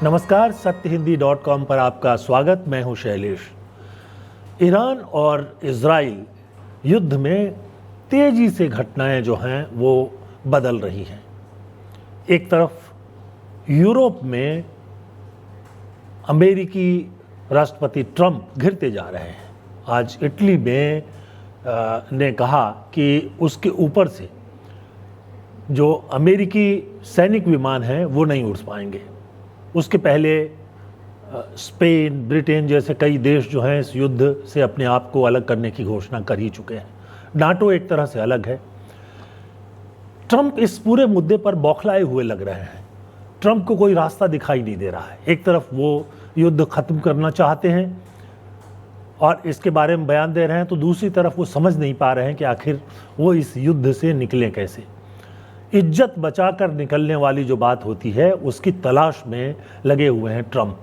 नमस्कार, सत्यहिंदी.com पर आपका स्वागत। मैं हूं शैलेश। ईरान और इजराइल युद्ध में तेजी से घटनाएं जो हैं वो बदल रही हैं। एक तरफ यूरोप में अमेरिकी राष्ट्रपति ट्रंप घिरते जा रहे हैं। आज इटली में ने कहा कि उसके ऊपर से जो अमेरिकी सैनिक विमान हैं वो नहीं उड़ पाएंगे। उसके पहले स्पेन, ब्रिटेन जैसे कई देश जो हैं इस युद्ध से अपने आप को अलग करने की घोषणा कर ही चुके हैं। नाटो एक तरह से अलग है। ट्रंप इस पूरे मुद्दे पर बौखलाए हुए लग रहे हैं। ट्रंप को कोई रास्ता दिखाई नहीं दे रहा है। एक तरफ वो युद्ध खत्म करना चाहते हैं और इसके बारे में बयान दे रहे हैं, तो दूसरी तरफ वो समझ नहीं पा रहे हैं कि आखिर वो इस युद्ध से निकलें कैसे। इज्जत बचाकर निकलने वाली जो बात होती है उसकी तलाश में लगे हुए हैं ट्रंप।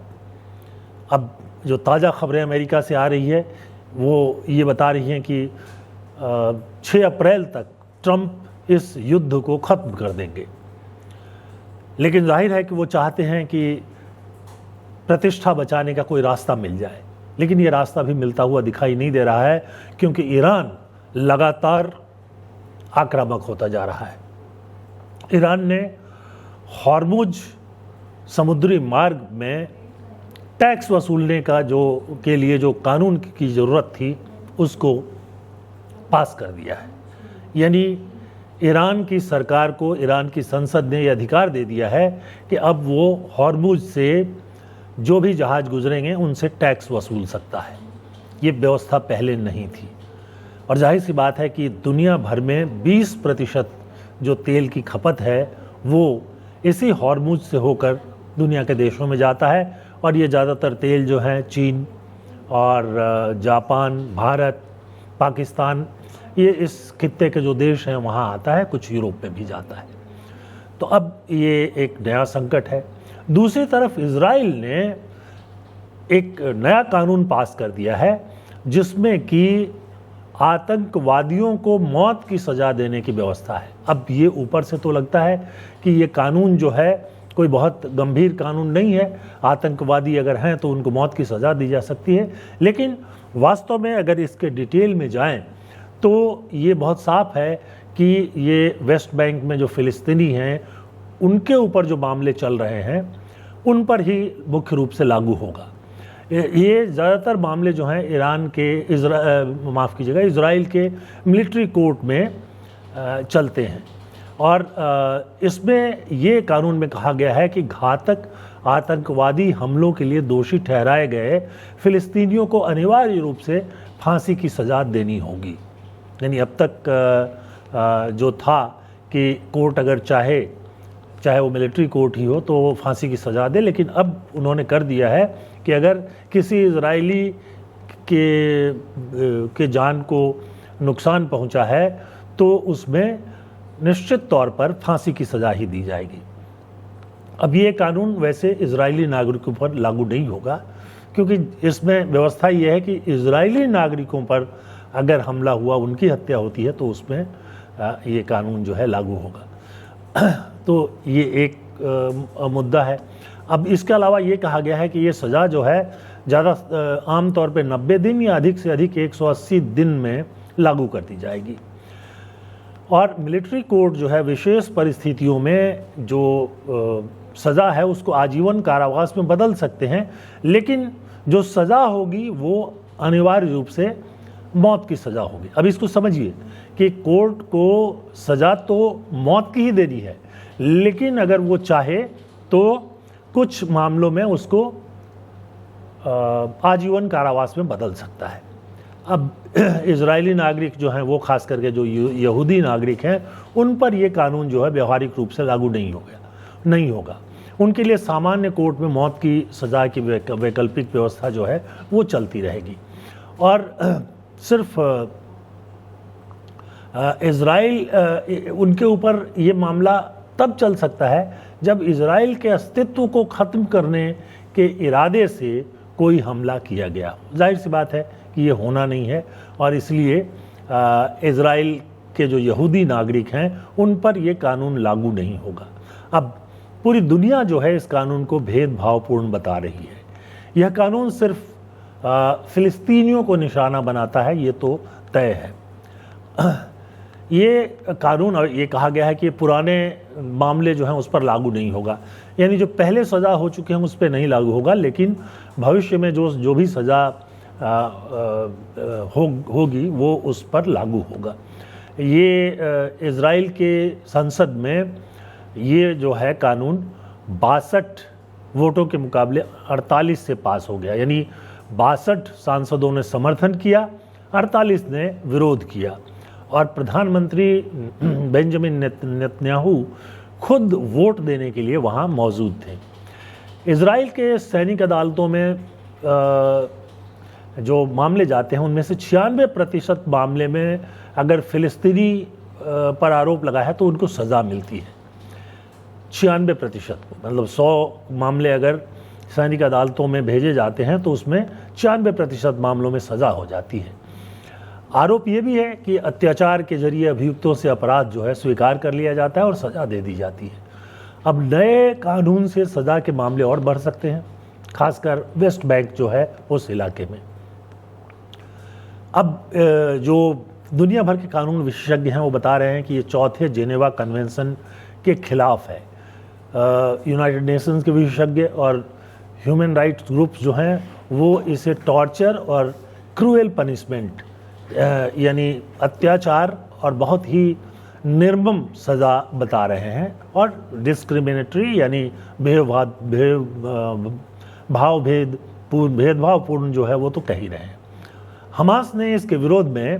अब जो ताज़ा खबरें अमेरिका से आ रही है वो ये बता रही हैं कि 6 अप्रैल तक ट्रंप इस युद्ध को ख़त्म कर देंगे। लेकिन जाहिर है कि वो चाहते हैं कि प्रतिष्ठा बचाने का कोई रास्ता मिल जाए, लेकिन ये रास्ता भी मिलता हुआ दिखाई नहीं दे रहा है, क्योंकि ईरान लगातार आक्रामक होता जा रहा है। ईरान ने हॉर्मुज समुद्री मार्ग में टैक्स वसूलने का के लिए जो कानून की ज़रूरत थी उसको पास कर दिया है। यानी ईरान की सरकार को, ईरान की संसद ने यह अधिकार दे दिया है कि अब वो हॉर्मुज से जो भी जहाज़ गुजरेंगे उनसे टैक्स वसूल सकता है। ये व्यवस्था पहले नहीं थी और जाहिर सी बात है कि दुनिया भर में 20% जो तेल की खपत है वो इसी हॉर्मुज से होकर दुनिया के देशों में जाता है। और ये ज़्यादातर तेल जो है चीन और जापान, भारत, पाकिस्तान, ये इस खित्ते के जो देश हैं वहाँ आता है, कुछ यूरोप में भी जाता है। तो अब ये एक नया संकट है। दूसरी तरफ इजराइल ने एक नया कानून पास कर दिया है जिसमें कि आतंकवादियों को मौत की सज़ा देने की व्यवस्था है। अब ये ऊपर से तो लगता है कि ये कानून जो है कोई बहुत गंभीर कानून नहीं है, आतंकवादी अगर हैं तो उनको मौत की सज़ा दी जा सकती है, लेकिन वास्तव में अगर इसके डिटेल में जाएं तो ये बहुत साफ है कि ये वेस्ट बैंक में जो फ़िलिस्तीनी हैं उनके ऊपर जो मामले चल रहे हैं उन पर ही मुख्य रूप से लागू होगा। ये ज़्यादातर मामले जो हैं ईरान के इजराइल के मिलिट्री कोर्ट में चलते हैं और इसमें ये कानून में कहा गया है कि घातक आतंकवादी हमलों के लिए दोषी ठहराए गए फ़िलिस्तीनियों को अनिवार्य रूप से फांसी की सज़ा देनी होगी। यानी अब तक जो था कि कोर्ट अगर चाहे वो मिलिट्री कोर्ट ही हो तो वो फांसी की सज़ा दे, लेकिन अब उन्होंने कर दिया है कि अगर किसी इजरायली के जान को नुकसान पहुंचा है तो उसमें निश्चित तौर पर फांसी की सज़ा ही दी जाएगी। अब ये कानून वैसे इजरायली नागरिकों पर लागू नहीं होगा, क्योंकि इसमें व्यवस्था ये है कि इजरायली नागरिकों पर अगर हमला हुआ, उनकी हत्या होती है तो उसमें ये कानून जो है लागू होगा। तो ये एक मुद्दा है। अब इसके अलावा ये कहा गया है कि ये सज़ा जो है ज़्यादा आमतौर पे 90 दिन या अधिक से अधिक 180 दिन में लागू कर दी जाएगी। और मिलिट्री कोर्ट जो है विशेष परिस्थितियों में जो सज़ा है उसको आजीवन कारावास में बदल सकते हैं, लेकिन जो सज़ा होगी वो अनिवार्य रूप से मौत की सज़ा होगी। अब इसको समझिए कि कोर्ट को सज़ा तो मौत की ही देनी है, लेकिन अगर वो चाहे तो कुछ मामलों में उसको आजीवन कारावास में बदल सकता है। अब इजरायली नागरिक जो हैं वो खास करके जो यहूदी नागरिक हैं उन पर ये कानून जो है व्यवहारिक रूप से लागू नहीं होगा। उनके लिए सामान्य कोर्ट में मौत की सज़ा की वैकल्पिक व्यवस्था जो है वो चलती रहेगी। और सिर्फ इजराइल उनके ऊपर ये मामला तब चल सकता है जब इजराइल के अस्तित्व को ख़त्म करने के इरादे से कोई हमला किया गया। जाहिर सी बात है कि ये होना नहीं है और इसलिए इजराइल के जो यहूदी नागरिक हैं उन पर ये कानून लागू नहीं होगा। अब पूरी दुनिया जो है इस कानून को भेदभावपूर्ण बता रही है। यह कानून सिर्फ फिलिस्तीनियों को निशाना बनाता है, ये तो तय है। ये कानून, और ये कहा गया है कि पुराने मामले जो हैं उस पर लागू नहीं होगा, यानी जो पहले सज़ा हो चुके हैं उस पर नहीं लागू होगा, लेकिन भविष्य में जो भी सज़ा होगी वो उस पर लागू होगा। ये इज़राइल के संसद में ये जो है कानून 62 वोटों के मुकाबले 48 से पास हो गया, यानी 62 सांसदों ने समर्थन किया, 48 ने विरोध किया, और प्रधानमंत्री बेंजामिन नेतन्याहू खुद वोट देने के लिए वहाँ मौजूद थे। इज़राइल के सैनिक अदालतों में जो मामले जाते हैं उनमें से 96% मामले में अगर फ़िलिस्तीनी पर आरोप लगा है तो उनको सज़ा मिलती है। 96% को, मतलब 100 मामले अगर सैनिक अदालतों में भेजे जाते हैं तो उसमें 96% मामलों में सज़ा हो जाती है। आरोप ये भी है कि अत्याचार के जरिए अभियुक्तों से अपराध जो है स्वीकार कर लिया जाता है और सज़ा दे दी जाती है। अब नए कानून से सज़ा के मामले और बढ़ सकते हैं, खासकर वेस्ट बैंक जो है उस इलाके में। अब जो दुनिया भर के कानून विशेषज्ञ हैं वो बता रहे हैं कि ये चौथे जेनेवा कन्वेंशन के खिलाफ है। यूनाइटेड नेशंस के विशेषज्ञ और ह्यूमन राइट्स ग्रुप्स जो हैं वो इसे टॉर्चर और क्रूएल पनिशमेंट, यानी अत्याचार और बहुत ही निर्मम सज़ा बता रहे हैं, और डिस्क्रिमिनेटरी यानी भेदभावपूर्ण जो है वो तो कह ही रहे हैं। हमास ने इसके विरोध में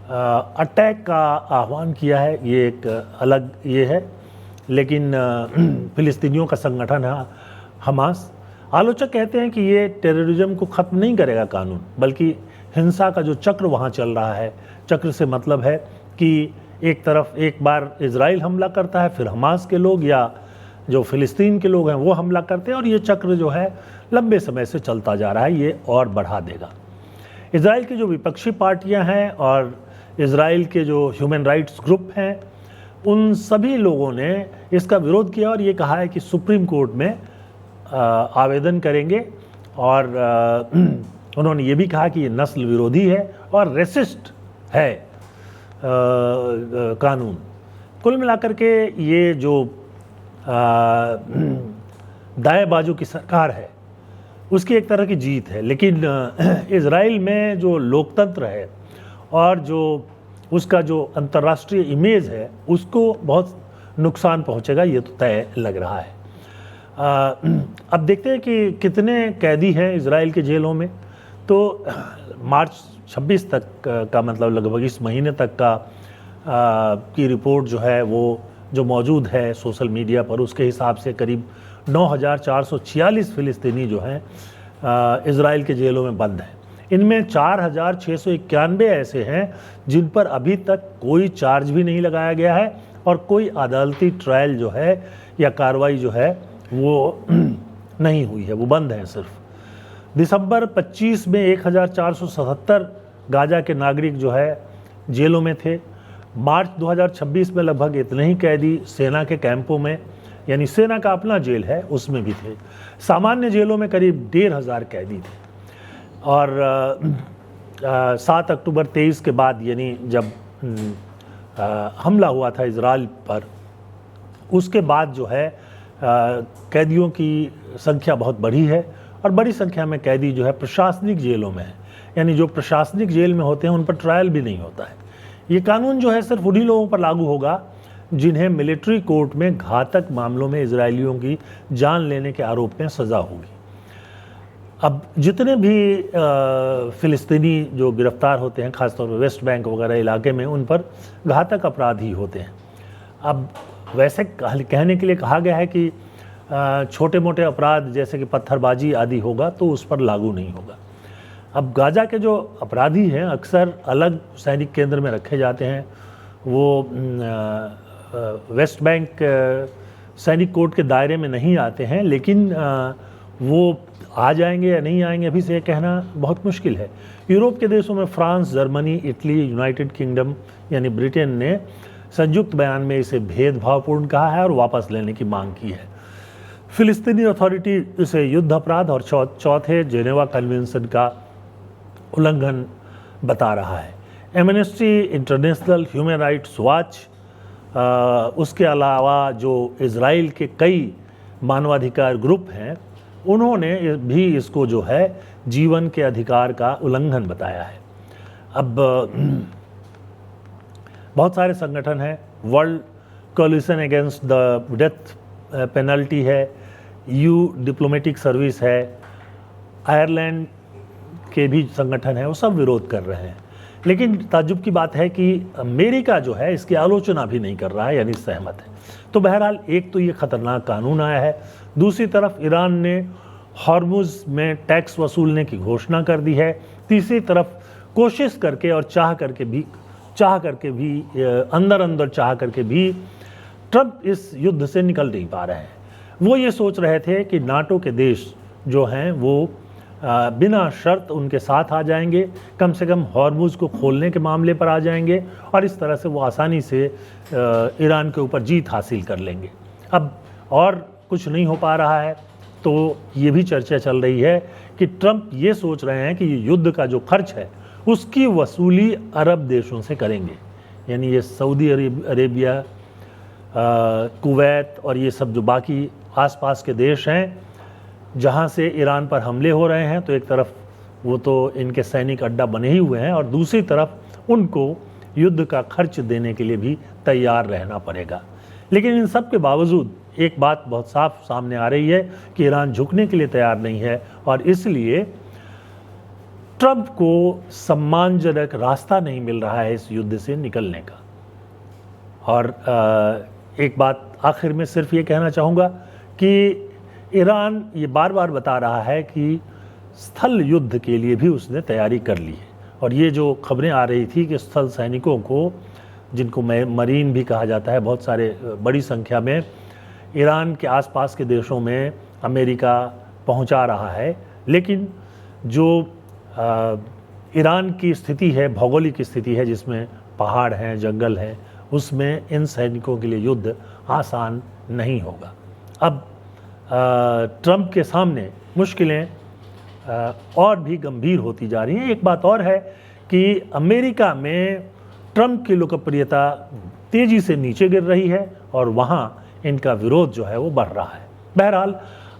अटैक का आह्वान किया है, ये एक अलग ये है, लेकिन फिलिस्तीनियों का संगठन है हमास। आलोचक कहते हैं कि ये टेररिज्म को ख़त्म नहीं करेगा कानून, बल्कि हिंसा का जो चक्र वहाँ चल रहा है, चक्र से मतलब है कि एक तरफ एक बार इजराइल हमला करता है, फिर हमास के लोग या जो फ़िलिस्तीन के लोग हैं वो हमला करते हैं, और ये चक्र जो है लंबे समय से चलता जा रहा है, ये और बढ़ा देगा। इजराइल की जो विपक्षी पार्टियां हैं और इजराइल के जो ह्यूमन राइट्स ग्रुप हैं, उन सभी लोगों ने इसका विरोध किया और ये कहा है कि सुप्रीम कोर्ट में आवेदन करेंगे, और उन्होंने ये भी कहा कि ये नस्ल विरोधी है और रेसिस्ट है कानून। कुल मिलाकर के ये जो दाएं बाजू की सरकार है उसकी एक तरह की जीत है, लेकिन इजराइल में जो लोकतंत्र है और जो उसका जो अंतर्राष्ट्रीय इमेज है उसको बहुत नुकसान पहुंचेगा, ये तो तय लग रहा है। अब देखते हैं कि कितने कैदी हैं इजराइल के जेलों में। तो मार्च 26 तक का मतलब लगभग इस महीने तक का की रिपोर्ट जो है वो जो मौजूद है सोशल मीडिया पर, उसके हिसाब से करीब 9,446 फ़िलिस्तीनी जो हैं इजराइल के जेलों में बंद हैं। इनमें 4,691 ऐसे हैं जिन पर अभी तक कोई चार्ज भी नहीं लगाया गया है और कोई अदालती ट्रायल जो है या कार्रवाई जो है वो नहीं हुई है, वो बंद है सिर्फ। दिसंबर 25 में 1,477 गाजा के नागरिक जो है जेलों में थे। मार्च 2026 में लगभग इतने ही कैदी सेना के कैंपों में, यानी सेना का अपना जेल है उसमें भी थे। सामान्य जेलों में करीब 1,500 कैदी थे। और 7 अक्टूबर 23 के बाद, यानी जब हमला हुआ था इजराइल पर, उसके बाद जो है कैदियों की संख्या बहुत बढ़ी है और बड़ी संख्या में कैदी जो है प्रशासनिक जेलों में है, यानी जो प्रशासनिक जेल में होते हैं उन पर ट्रायल भी नहीं होता है। ये कानून जो है सिर्फ उन्हीं लोगों पर लागू होगा जिन्हें मिलिट्री कोर्ट में घातक मामलों में इजरायलियों की जान लेने के आरोप में सज़ा होगी। अब जितने भी फ़िलिस्तीनी जो गिरफ्तार होते हैं, खासतौर पर वेस्ट बैंक वगैरह इलाके में, उन पर घातक अपराध ही होते हैं। अब वैसे कहने के लिए कहा गया है कि छोटे मोटे अपराध जैसे कि पत्थरबाजी आदि होगा तो उस पर लागू नहीं होगा। अब गाजा के जो अपराधी हैं अक्सर अलग सैनिक केंद्र में रखे जाते हैं। वो वेस्ट बैंक सैनिक कोर्ट के दायरे में नहीं आते हैं, लेकिन वो आ जाएंगे या नहीं आएंगे अभी से कहना बहुत मुश्किल है। यूरोप के देशों में France, Germany, Italy, United kingdom यानी ब्रिटेन ने संयुक्त बयान में इसे भेदभावपूर्ण कहा है और वापस लेने की मांग की है। फिलिस्तीनी अथॉरिटी इसे युद्ध अपराध और चौथे जेनेवा कन्वेंशन का उल्लंघन बता रहा है। Amnesty international, human rights watch, उसके अलावा जो इज़राइल के कई मानवाधिकार ग्रुप हैं, उन्होंने भी इसको जो है जीवन के अधिकार का उल्लंघन बताया है। अब बहुत सारे संगठन हैं, world coalition against the death penalty है, यू डिप्लोमेटिक सर्विस है, आयरलैंड के भी संगठन हैं, वो सब विरोध कर रहे हैं। लेकिन ताज्जुब की बात है कि अमेरिका जो है इसकी आलोचना भी नहीं कर रहा है, यानी सहमत है। तो बहरहाल एक तो ये खतरनाक कानून आया है, दूसरी तरफ ईरान ने हॉर्मुज़ में टैक्स वसूलने की घोषणा कर दी है, तीसरी तरफ कोशिश करके और चाह करके भी अंदर चाह करके भी ट्रंप इस युद्ध से निकल नहीं पा रहे हैं। वो ये सोच रहे थे कि नाटो के देश जो हैं वो बिना शर्त उनके साथ आ जाएंगे, कम से कम हॉर्मुज़ को खोलने के मामले पर आ जाएंगे और इस तरह से वो आसानी से ईरान के ऊपर जीत हासिल कर लेंगे। अब और कुछ नहीं हो पा रहा है, तो ये भी चर्चा चल रही है कि ट्रंप ये सोच रहे हैं कि ये युद्ध का जो खर्च है उसकी वसूली अरब देशों से करेंगे, यानी ये सऊदी अरेबिया, कुवैत और ये सब जो बाकी आसपास के देश हैं जहाँ से ईरान पर हमले हो रहे हैं। तो एक तरफ वो तो इनके सैनिक अड्डा बने ही हुए हैं और दूसरी तरफ उनको युद्ध का खर्च देने के लिए भी तैयार रहना पड़ेगा। लेकिन इन सब के बावजूद एक बात बहुत साफ सामने आ रही है कि ईरान झुकने के लिए तैयार नहीं है और इसलिए ट्रंप को सम्मानजनक रास्ता नहीं मिल रहा है इस युद्ध से निकलने का। और एक बात आखिर में सिर्फ ये कहना चाहूँगा कि ईरान ये बार बार बता रहा है कि स्थल युद्ध के लिए भी उसने तैयारी कर ली है। और ये जो खबरें आ रही थी कि स्थल सैनिकों को, जिनको मरीन भी कहा जाता है, बहुत सारे बड़ी संख्या में ईरान के आसपास के देशों में अमेरिका पहुंचा रहा है। लेकिन जो ईरान की स्थिति है, भौगोलिक स्थिति है जिसमें पहाड़ हैं, जंगल हैं, उसमें इन सैनिकों के लिए युद्ध आसान नहीं होगा। अब ट्रंप के सामने मुश्किलें और भी गंभीर होती जा रही हैं। एक बात और है कि अमेरिका में ट्रंप की लोकप्रियता तेज़ी से नीचे गिर रही है और वहाँ इनका विरोध जो है वो बढ़ रहा है। बहरहाल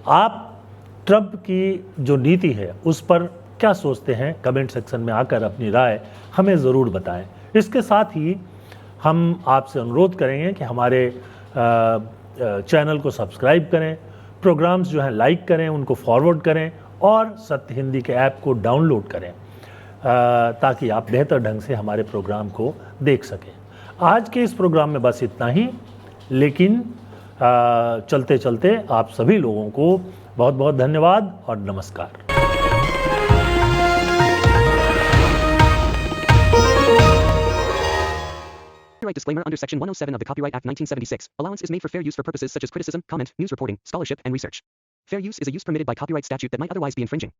आप ट्रंप की जो नीति है उस पर क्या सोचते हैं, कमेंट सेक्शन में आकर अपनी राय हमें ज़रूर बताएं। इसके साथ ही हम आपसे अनुरोध करेंगे कि हमारे चैनल को सब्सक्राइब करें, प्रोग्राम्स जो हैं लाइक करें, उनको फॉरवर्ड करें और सत्य हिंदी के ऐप को डाउनलोड करें ताकि आप बेहतर ढंग से हमारे प्रोग्राम को देख सकें। आज के इस प्रोग्राम में बस इतना ही, लेकिन चलते चलते आप सभी लोगों को बहुत बहुत धन्यवाद और नमस्कार। Copyright disclaimer under Section 107 of the Copyright Act 1976. Allowance is made for fair use for purposes such as criticism, comment, news reporting, scholarship, and research. Fair use is a use permitted by copyright statute that might otherwise be infringing.